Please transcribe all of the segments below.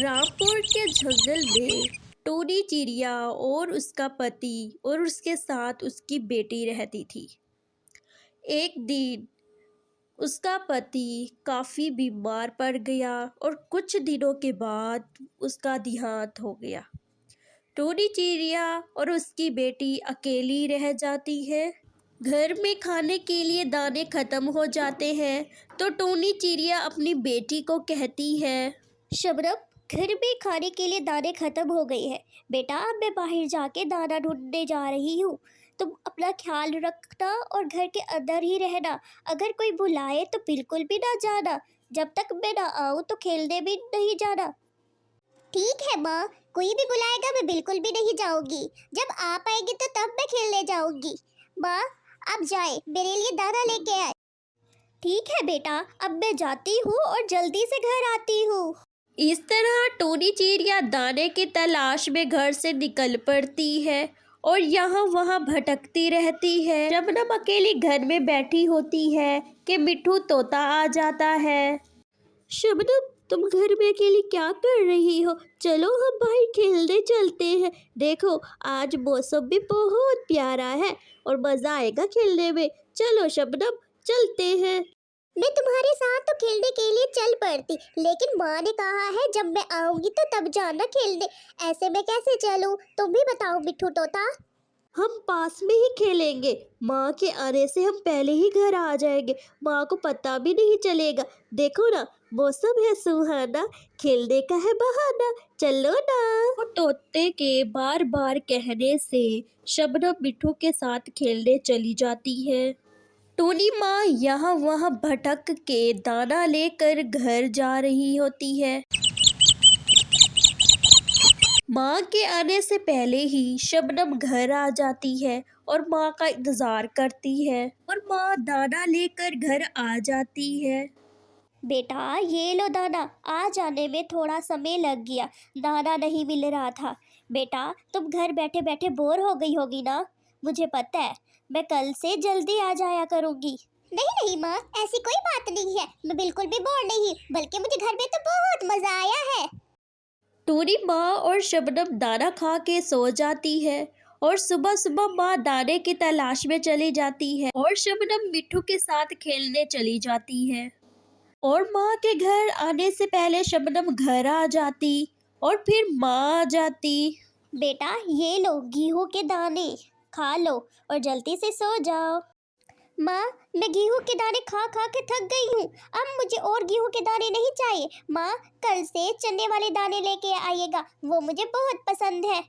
रामपुर के जंगल में टोनी चिड़िया और उसका पति और उसके साथ उसकी बेटी रहती थी। एक दिन उसका पति काफ़ी बीमार पड़ गया और कुछ दिनों के बाद उसका देहांत हो गया। टोनी चिड़िया और उसकी बेटी अकेली रह जाती है। घर में खाने के लिए दाने ख़त्म हो जाते हैं तो टोनी चिड़िया अपनी बेटी को कहती है, शबनम, घर में खाने के लिए दाने खत्म हो गए हैं। बेटा, अब मैं बाहर जाके दाना ढूंढने जा रही हूँ। तुम अपना ख्याल रखना और घर के अंदर ही रहना। अगर कोई बुलाए तो बिल्कुल भी ना जाना। जब तक मैं ना आऊँ तो खेलने भी नहीं जाना। ठीक है माँ, कोई भी बुलाएगा मैं बिल्कुल भी नहीं जाऊंगी। जब आप आएंगे तो तब मैं खेलने जाऊंगी। माँ, आप जाए, मेरे लिए दाना लेके आए। ठीक है बेटा, अब मैं जाती हूँ और जल्दी से घर आती हूँ। इस तरह टोनी चिड़िया दाने की तलाश में घर से निकल पड़ती है और यहाँ वहाँ भटकती रहती है। शबनम अकेली घर में बैठी होती है कि मिट्ठू तोता आ जाता है। शबनम, तुम घर में अकेली क्या कर रही हो? चलो हम बाहर खेलने चलते हैं। देखो, आज मौसम भी बहुत प्यारा है और मज़ा आएगा खेलने में। चलो शबनम, चलते हैं। मैं तुम्हारे साथ तो खेलने के लिए चल पड़ती, लेकिन माँ ने कहा है जब मैं आऊंगी तो तब जाना खेलने। ऐसे में कैसे चलूं? तुम भी बताओ मिट्ठू तोता। हम पास में ही खेलेंगे। माँ के आने से हम पहले ही घर आ जाएंगे। माँ को पता भी नहीं चलेगा। देखो ना, मौसम है सुहाना, खेलने का है बहाना। चलो ना। वो तोते के बार बार कहने से शबनम मिट्ठू के साथ खेलने चली जाती है। टोनी माँ यहाँ वहाँ भटक के दाना लेकर घर जा रही होती है। माँ के आने से पहले ही शबनम घर आ जाती है और माँ का इंतज़ार करती है और माँ दाना लेकर घर आ जाती है। बेटा, ये लो दाना। आ जाने में थोड़ा समय लग गया, दाना नहीं मिल रहा था। बेटा, तुम घर बैठे बैठे बोर हो गई होगी ना? मुझे पता है, मैं कल से जल्दी आ जाया करूँगी। नहीं नहीं माँ, ऐसी कोई बात नहीं है। मैं बिल्कुल भी बोर नहीं, बल्कि मुझे घर में तो बहुत मज़ा आया है। टोनी माँ और शबनम दाना खा के सो जाती है और सुबह सुबह माँ दाने की तलाश में चली जाती है और शबनम मिट्ठू के साथ खेलने चली जाती है। और माँ के घर आने से पहले शबनम घर आ जाती और फिर माँ आ जाती। बेटा, ये लो गेहूं के दाने, खा लो और जल्दी से सो जाओ। माँ, मैं गेहूं के दाने खा खा के थक गई हूँ। अब मुझे और गेहूं के दाने नहीं चाहिए। माँ, कल से चने वाले दाने लेके आइएगा, वो मुझे बहुत पसंद है।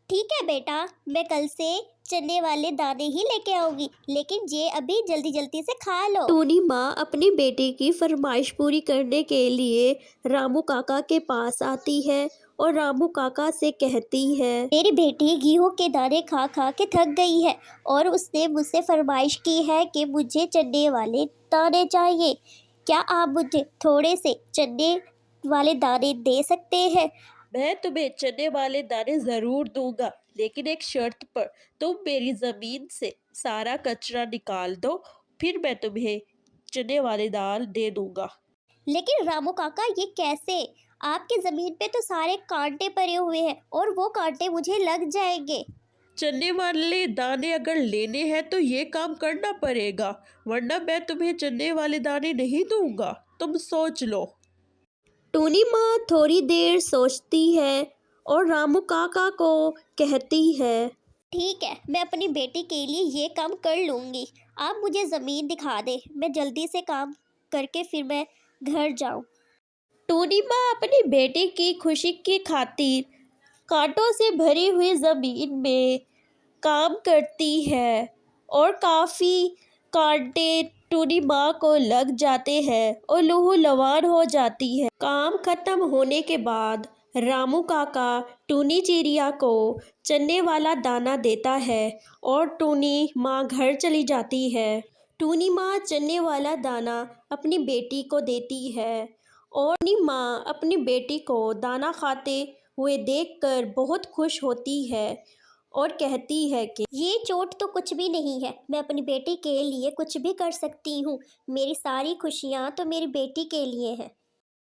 ठीक है बेटा, मैं कल से चने वाले दाने ही लेके आऊंगी, लेकिन ये अभी जल्दी जल्दी से खा लो। टोनी माँ अपनी बेटी की फरमाइश पूरी करने के लिए रामू काका के पास आती है और रामू काका से कहती है, मेरी बेटी गेहूं के दाने खा खा के थक गई है और उसने मुझसे फरमाइश की है कि मुझे चने वाले दाने चाहिए। क्या आप मुझे थोड़े से चने वाले दाने दे सकते हैं? मैं तुम्हें चने वाले दाने ज़रूर दूंगा, लेकिन एक शर्त पर। तुम मेरी ज़मीन से सारा कचरा निकाल दो, फिर मैं तुम्हें चने वाले दाल दे दूंगा। लेकिन रामू काका, ये कैसे? आपकी ज़मीन पे तो सारे कांटे पड़े हुए हैं और वो कांटे मुझे लग जाएंगे। चने वाले दाने अगर लेने हैं तो ये काम करना पड़ेगा, वरना मैं तुम्हें चने वाले दाने नहीं दूंगा। तुम सोच लो। टोनी माँ थोड़ी देर सोचती है और रामू काका को कहती है, ठीक है, मैं अपनी बेटी के लिए ये काम कर लूँगी। आप मुझे ज़मीन दिखा दे, मैं जल्दी से काम करके फिर मैं घर जाऊँ। टोनी माँ अपनी बेटी की खुशी की खातिर कांटों से भरी हुई जमीन में काम करती है और काफ़ी कांटे टूनी माँ को लग जाते हैं और लहू लुहान हो जाती है। काम खत्म होने के बाद रामू काका टूनी चिड़िया को चने वाला दाना देता है और टूनी माँ घर चली जाती है। टूनी माँ चने वाला दाना अपनी बेटी को देती है और टूनी माँ अपनी बेटी को दाना खाते हुए देखकर बहुत खुश होती है और कहती है कि ये चोट तो कुछ भी नहीं है, मैं अपनी बेटी के लिए कुछ भी कर सकती हूँ। मेरी सारी खुशियाँ तो मेरी बेटी के लिए हैं।